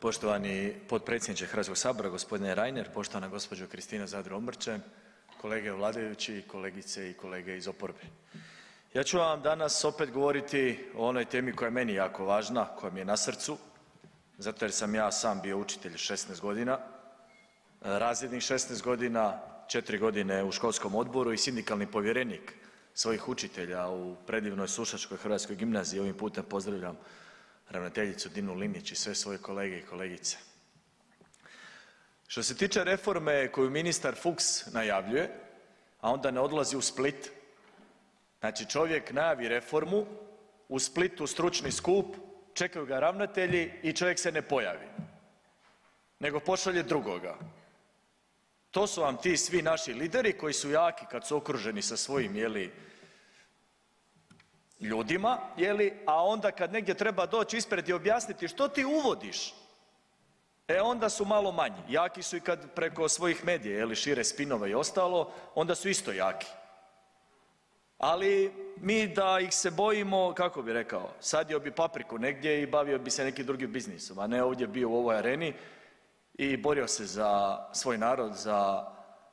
Poštovani potpredsjedniče Hrvatskog sabora gospodine Reiner, poštovana gospođo Kristina Zadro Omrčen, kolege vladajući, kolegice i kolege iz oporbe. Ja ću vam danas opet govoriti o onoj temi koja je meni jako važna, koja mi je na srcu, zato jer sam ja sam bio učitelj 16 godina, razrednih 16 godina, 4 godine u školskom odboru i sindikalni povjerenik svojih učitelja u predivnoj Sušačkoj hrvatskoj gimnaziji. Ovim putem pozdravljam ravnateljicu Dinu Linić i sve svoje kolege i kolegice. Što se tiče reforme koju ministar Fuchs najavljuje, a onda ne odlazi u Split, znači čovjek najavi reformu, u Splitu stručni skup, čekaju ga ravnatelji i čovjek se ne pojavi, nego pošalje drugoga. To su vam ti svi naši lideri koji su jaki kad su okruženi sa svojim ljudima, a onda kad negdje treba doći ispred i objasniti što ti uvodiš, onda su malo manji. Jaki su i kad preko svojih medija šire spinove i ostalo, onda su isto jaki. Ali mi da ih se bojimo, kako bi rekao, sadio bi papriku negdje i bavio bi se nekim drugim biznisom, a ne ovdje bio u ovoj areni i borio se za svoj narod, za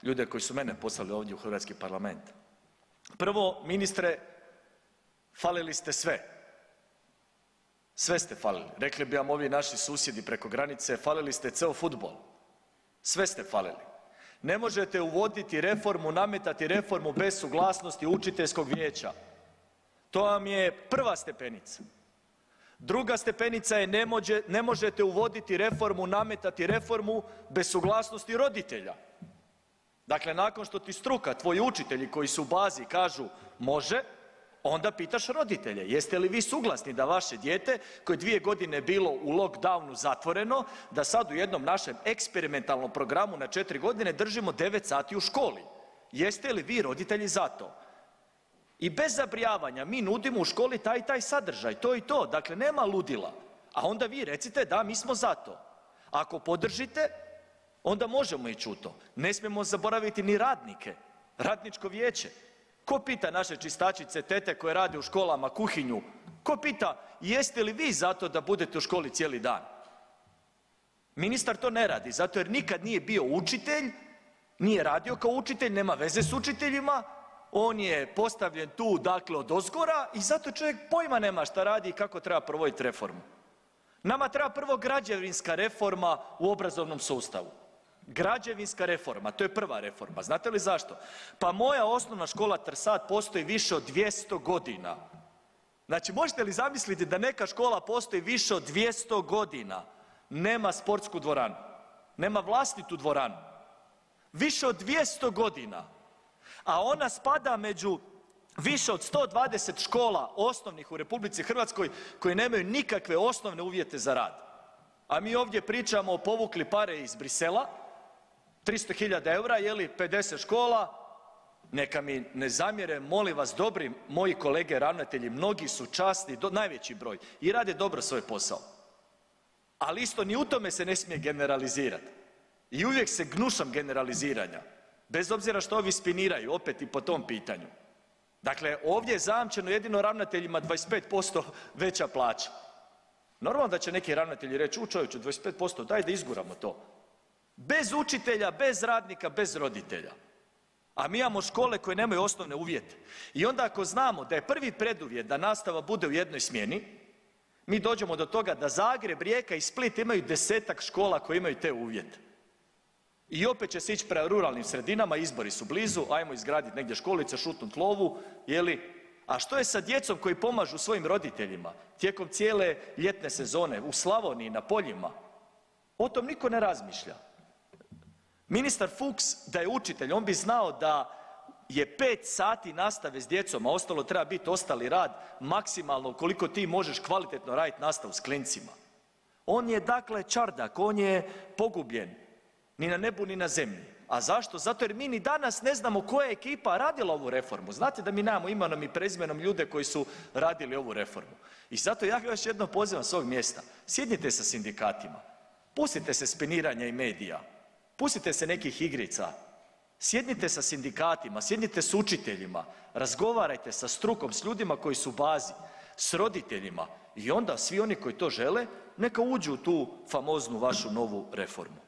ljude koji su mene poslali ovdje u hrvatski parlament. Prvo, ministre, falili ste sve. Sve ste falili. Rekli bi vam ovi naši susjedi preko granice, falili ste ceo fudbal. Sve ste falili. Ne možete uvoditi reformu, nametati reformu bez suglasnosti učiteljskog vijeća. To vam je prva stepenica. Druga stepenica je ne možete uvoditi reformu, nametati reformu bez suglasnosti roditelja. Dakle, nakon što ti struka, tvoji učitelji koji su u bazi kažu može, onda pitaš roditelje, jeste li vi suglasni da vaše dijete koje je 2 godine bilo u lockdownu zatvoreno, da sad u jednom našem eksperimentalnom programu na 4 godine držimo 9 sati u školi. Jeste li vi roditelji za to? I bez zabrijavanja mi nudimo u školi taj i taj sadržaj, to i to, dakle nema ludila. A onda vi recite da, mi smo za to. Ako podržite, onda možemo ići u to. Ne smijemo zaboraviti ni radnike, radničko vijeće. Ko pita naše čistačice, tete koje rade u školama kuhinju, ko pita jeste li vi za to da budete u školi cijeli dan? Ministar to ne radi, zato jer nikad nije bio učitelj, nije radio kao učitelj, nema veze s učiteljima, on je postavljen tu dakle odozgora i zato čovjek pojma nema šta radi i kako treba provoditi reformu. Nama treba prvo građevinska reforma u obrazovnom sustavu. Građevinska reforma, to je prva reforma. Znate li zašto? Pa moja osnovna škola Trsat postoji više od 200 godina. Znači možete li zamisliti da neka škola postoji više od 200 godina, nema sportsku dvoranu, nema vlastitu dvoranu, više od 200 godina, a ona spada među više od 120 škola osnovnih u RH koje nemaju nikakve osnovne uvjete za rad. A mi ovdje pričamo povukli pare iz Bruxellesa, 300.000 eura, 50 škola, neka mi ne zamjere, molim vas, dobri moji kolege ravnatelji, mnogi su časni, najveći broj i rade dobro svoj posao. Ali isto ni u tome se ne smije generalizirati. I uvijek se gnušam generaliziranja, bez obzira što ovi spiniraju, opet i po tom pitanju. Dakle, ovdje je zajamčeno jedino ravnateljima 25% veća plaća. Normalno da će neki ravnatelji reći, čovječe, 25%, daj da izguramo to. Bez učitelja, bez radnika, bez roditelja. A mi imamo škole koje nemaju osnovne uvjete. I onda ako znamo da je prvi preduvjet da nastava bude u jednoj smjeni, mi dođemo do toga da Zagreb, Rijeka i Split imaju 10-ak škola koje imaju te uvjete. I opet će se ići prema ruralnim sredinama, izbori su blizu, ajmo izgraditi negdje školice, šutnut lovu, A što je sa djecom koji pomažu svojim roditeljima tijekom cijele ljetne sezone u Slavoniji, na poljima? O tom niko ne razmišlja. Ministar Fuchs da je učitelj, on bi znao da je 5 sati nastave s djecom, a ostalo treba biti ostali rad maksimalno koliko ti možeš kvalitetno raditi nastavu s klincima. On je dakle čardak, on je pogubljen, ni na nebu ni na zemlji. A zašto? Zato jer mi ni danas ne znamo koja je ekipa radila ovu reformu. Znate da mi nemamo imenom i prezimenom ljude koji su radili ovu reformu. I zato ja još jednom pozivam s ovog mjesta, sjednite sa sindikatima, pustite se spiniranja i medija, pustite se nekih igrica, sjednite sa sindikatima, sjednite s učiteljima, razgovarajte sa strukom, s ljudima koji su u bazi, s roditeljima i onda svi oni koji to žele neka uđu u tu famoznu vašu novu reformu.